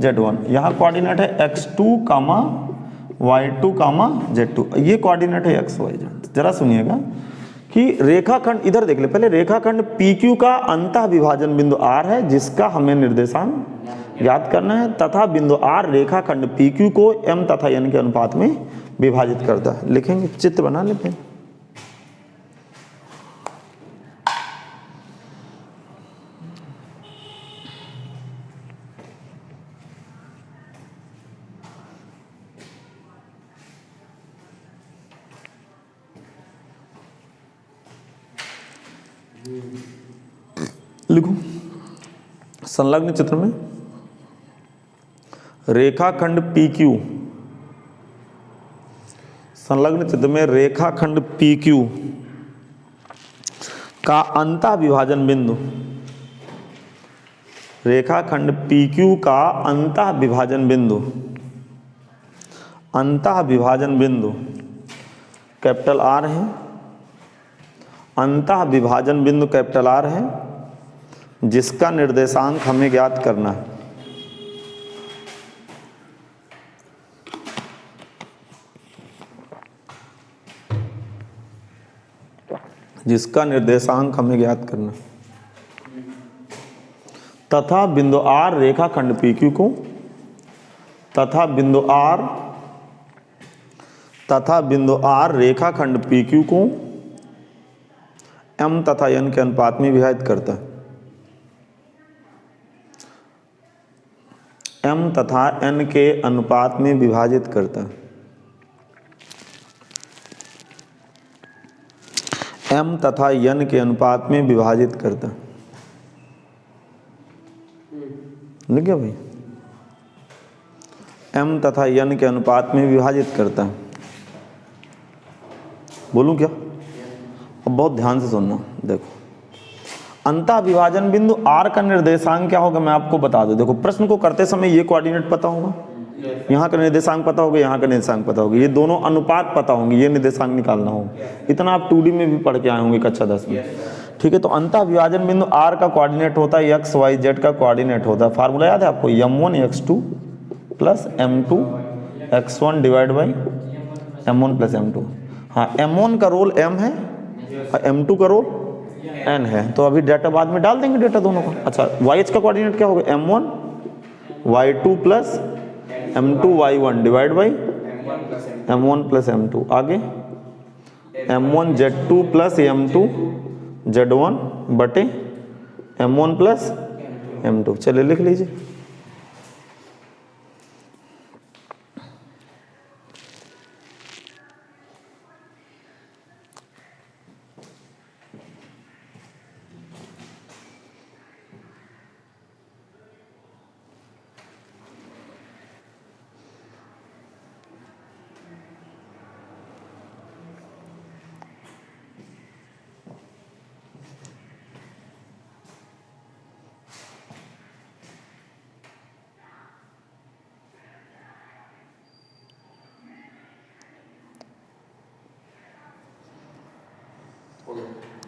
z1। यहाँ कोऑर्डिनेट है x2 कामा y2 कामा z2। ये कोऑर्डिनेट है x y z। जरा सुनिएगा कि रेखाखंड, इधर देख ले पहले, रेखाखंड PQ का अंतः विभाजन बिंदु R है, जिसका हमें निर्देशांक ज्ञात करना है, तथा बिंदु R रेखाखंड PQ को M तथा N के अनुपात में विभाजित करता है। लिखेंगे, चित्र बना लेते हैं। लिखो, संलग्न चित्र में रेखाखंड PQ, संलग्न चित्र में रेखाखंड PQ का अंतः विभाजन बिंदु, रेखाखंड PQ का अंतः विभाजन बिंदु, अंतः विभाजन बिंदु कैपिटल R है। अंतः विभाजन बिंदु कैपिटल R है, जिसका निर्देशांक हमें ज्ञात करना है। जिसका निर्देशांक हमें ज्ञात करना, तथा बिंदु R रेखाखंड PQ को, तथा बिंदु R रेखाखंड PQ को M तथा N के अनुपात में विभाजित करता है। M तथा N के अनुपात में विभाजित करता है। M तथा N के अनुपात में विभाजित करता है। लिख गया भाई? M तथा N के अनुपात में विभाजित करता है। बोलूं क्या? अब बहुत ध्यान से सुनना। देखो, अंतः विभाजन बिंदु R का निर्देशांक क्या होगा मैं आपको बता दूं। देखो प्रश्न को करते समय ये कोऑर्डिनेट पता होगा, यहाँ का निर्देशांक पता होगा, यहाँ का निर्देशांक पता होगा, ये दोनों अनुपात पता होंगे, ये निर्देशांक निकालना होगा। इतना आप 2D में भी पढ़ के आए होंगे कक्षा 10 में। ठीक है, तो अंतः विभाजन बिंदु R का कोऑर्डिनेट होता है x y z का कोऑर्डिनेट होता है। फार्मूला याद है आपको, m1 x2 plus m2 x1 divide by m1 plus m2। हाँ, m1 का रोल m है और m2 का रोल n है। तो अभी डेटा बाद में डाल देंगे डेटा दोनों का। अच्छा, y का कोऑर्डिनेट क्या होगा, m1 y2 plus m2 y1 divide by m1 plus m2। आगे m1 z2 plus m2 z1 बटे m1 प्लस m2। चलिए लिख लीजिए।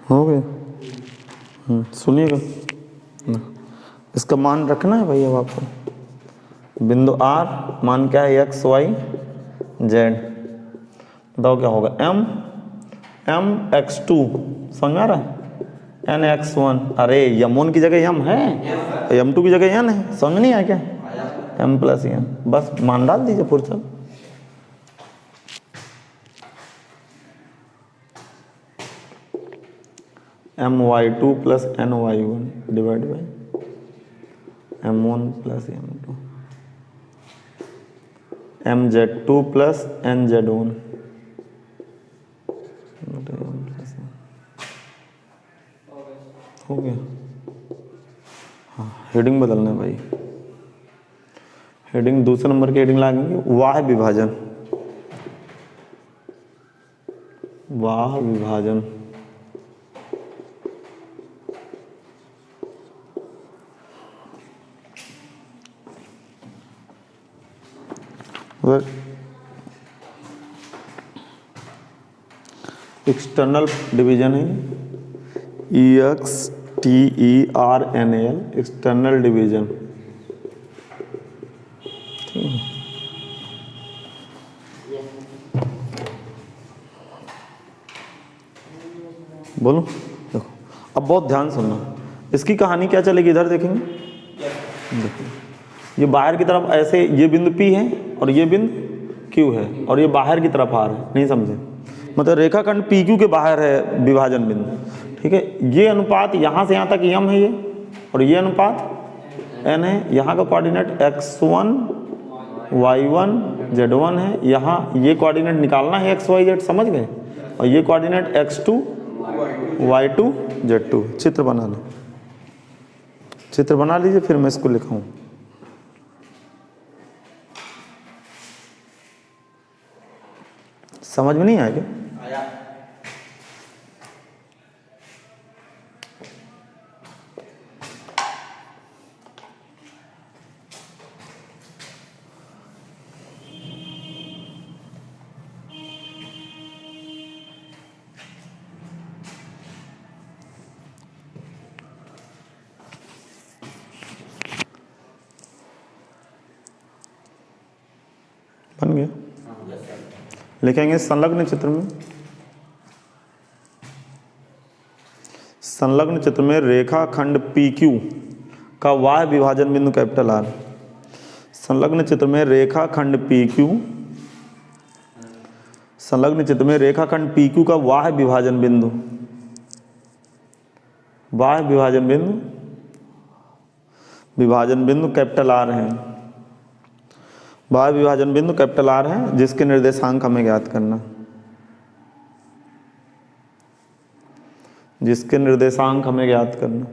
हो गया। सुनिएगा, इसका मान रखना है भाई अब आपको। बिंदु R मान क्या है, x y z। बताओ क्या होगा, m x2 समझ में आ रहा है, n x1। अरे m1 की जगह m है, m2 की जगह n है, समझ नहीं आया क्या, m प्लस n। बस मान डाल दीजिए फुर्सत। my2 plus ny1 divide by m1 plus m2, mz2 plus nz1। हो गया। हाँ, हेडिंग बदलना है भाई। हेडिंग दूसरे नंबर की हेडिंग लागेंगे, वाह विभाजन। वाह विभाजन एक्सटर्नल डिवीजन है, EXTERNAL एक्सटर्नल डिवीजन। बोलो, देखो अब बहुत ध्यान सुनना। इसकी कहानी क्या चलेगी, इधर देखेंगे। देखो ये बाहर की तरफ ऐसे, ये बिंदु P है और ये बिंदु Q है और ये बाहर की तरफ आ रहा है, नहीं समझे, मतलब रेखाखंड PQ के बाहर है विभाजन बिंदु। ठीक है, ये अनुपात यहाँ से यहाँ तक m है ये, और ये अनुपात n है। यहाँ का कोऑर्डिनेट x1 y1 z1 है। यहाँ ये कोऑर्डिनेट निकालना है x y z, समझ गए। और ये कोऑर्डिनेट x2 y2 z2। चित्र बना लो, चित्र बना लीजिए, फिर मैं इसको लिखाऊं। समझ में नहीं आएगा? बन गया। लिखेंगे संलग्न चित्र में, संलग्न चित्र में रेखाखंड PQ का वाह विभाजन बिंदु कैपिटल R। संलग्न चित्र में रेखाखंड PQ, संलग्न चित्र में रेखाखंड PQ का वाह विभाजन बिंदु, वाह विभाजन बिंदु, विभाजन बिंदु कैपिटल R है। वाह विभाजन बिंदु कैपिटल R है, जिसके निर्देशांक हमें ज्ञात करना, जिसके निर्देशांक हमें ज्ञात करना,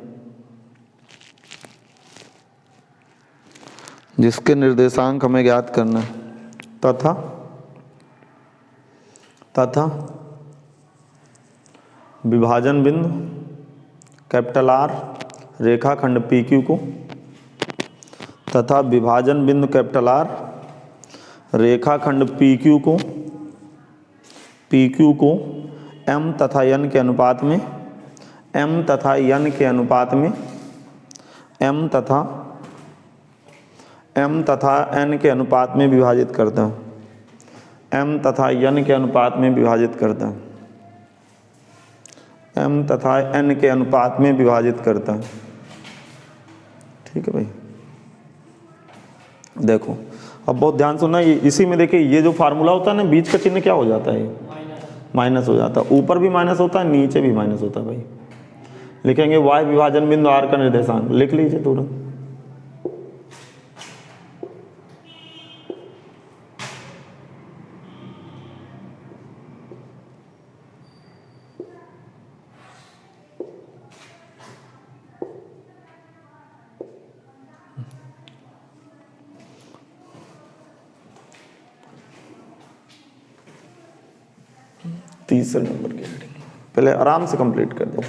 जिसके निर्देशांक हमें ज्ञात करना, तथा विभाजन बिंदु कैपिटल आर रेखाखंड पी क्यू को तथा विभाजन बिंदु कैपिटल आर रेखाखंड पी क्यू को एम तथा एन के अनुपात में एम तथा एन के अनुपात में एम तथा एन के अनुपात में विभाजित करता हूँ एम तथा एन के अनुपात में विभाजित करता हूँ एम तथा एन के अनुपात में विभाजित करता हूँ। ठीक है भाई, देखो अब बहुत ध्यान सुनना, इसी में देखिए ये जो फार्मूला होता है ना, बीच का चिन्ह क्या हो जाता है, माइनस हो जाता है। ऊपर भी माइनस होता है, नीचे भी माइनस होता है भाई। लिखेंगे y विभाजन बिंदु r का निर्देशांक, लिख लीजिए तुरंत। तीसरे नंबर की हेडिंग पहले आराम से कंप्लीट कर दें।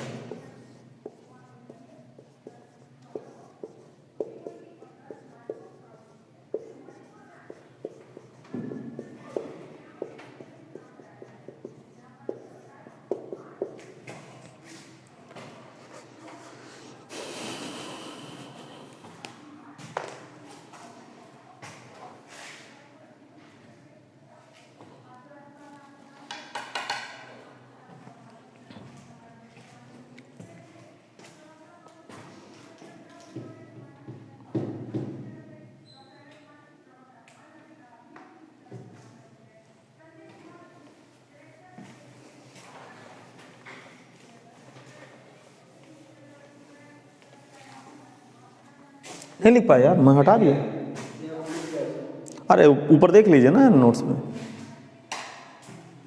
नहीं लिख पाया यार, मैं हटा दिया। अरे ऊपर देख लीजिए ना नोट्स में,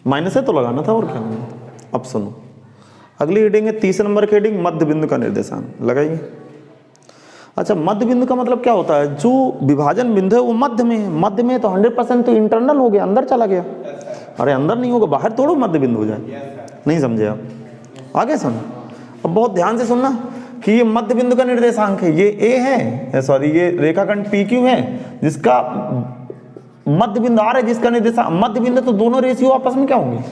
माइनस है तो लगाना था और क्या। अब सुनो, अगली हेडिंग है तीसरे नंबर की हेडिंग, मध्य बिंदु का निर्देशांक। लगाइए। अच्छा, मध्य बिंदु का मतलब क्या होता है? जो विभाजन बिंदु है वो मध्य में है। मध्य में तो 100% तो इंटरनल हो गया, अंदर चला गया। अरे अंदर नहीं होगा, बाहर थोड़ा मध्य बिंदु हो जाए। नहीं समझे आप? आगे सुन, अब बहुत ध्यान से सुनना कि ये मध्य बिंदु का निर्देशांक है, ये ए है, सॉरी ये रेखाखंड पी क्यू है जिसका मध्य बिंदु आर है, जिसका निर्देशांक मध्य बिंदु, तो दोनों रेशियो आपस में क्या होंगे?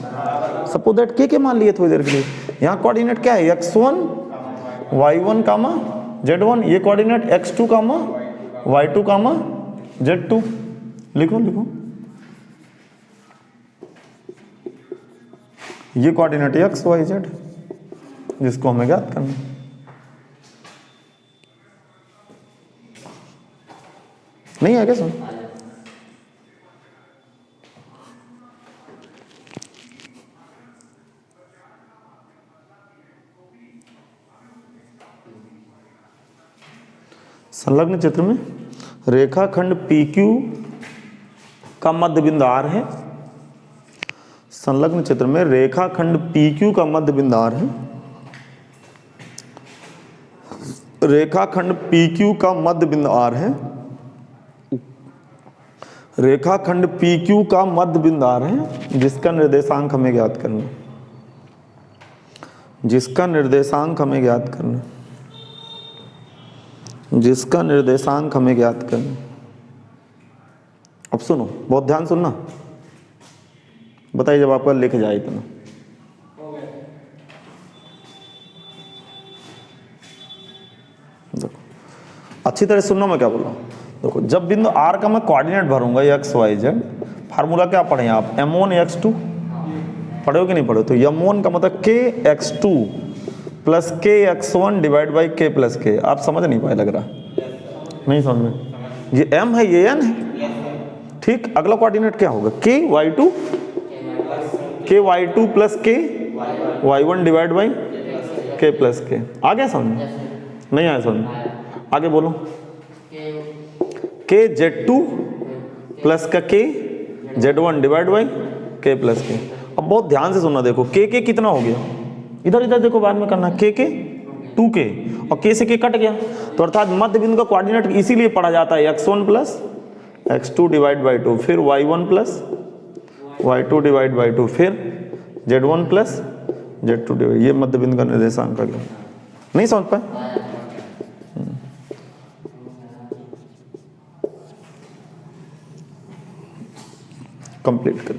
सपोज दैट के मान लिए थोड़ी देर के लिए। यहाँ कोऑर्डिनेट क्या है? x1 y1 कामा z1, ये कोऑर्डिनेट x2 कामा y2 कामा z2। लिखो लिखो, ये कोऑर्डिनेट x y z जिसको हमें ज्ञात करना है। नहीं है क्या? सुन, संलग्न चित्र में रेखाखंड PQ का मध्य बिंदु R है। संलग्न चित्र में रेखाखंड PQ का मध्य बिंदु R है। रेखाखंड PQ का मध्य बिंदु R है। रेखाखंड PQ का मध्य बिंदु R है, जिसका निर्देशांक हमें ज्ञात करना, जिसका निर्देशांक हमें ज्ञात करना, जिसका निर्देशांक हमें ज्ञात करना। अब सुनो, बहुत ध्यान सुनना, बताइए जब आपका लिख जाए इतना। देखो अच्छी तरह सुनना मैं क्या बोल रहा हूँ। देखो, जब बिंदु R का मैं कोऑर्डिनेट भरूंगा x y z, फार्मूला क्या पढ़े आप? m1 x2 पढ़े हो कि नहीं पढ़े? तो m1 का मतलब k x2 plus k x1 divide by k plus k। आप समझ नहीं पाए लग रहा, नहीं समझ में? ये m है, ये n है। ठीक, अगला कोऑर्डिनेट क्या होगा? k y2 plus k y1 divide by k plus k। आ गया समझ? नहीं आया समझ? आगे बोलो। k z2 प्लस का k z1 divide by k plus k। अब बहुत ध्यान से सुनना, देखो k कितना हो गया? इधर इधर देखो, बाद में करना। k 2k और k से k कट गया, तो अर्थात मध्य बिंदु का कोऑर्डिनेट इसीलिए पढ़ा जाता है x1 plus x2 divide by 2, फिर y1 plus y2 divide by 2, फिर z1 प्लस z2 डिवाइड। ये मध्य बिंदु का निर्देशांक आ गया। नहीं समझ पाए? कंप्लीट कर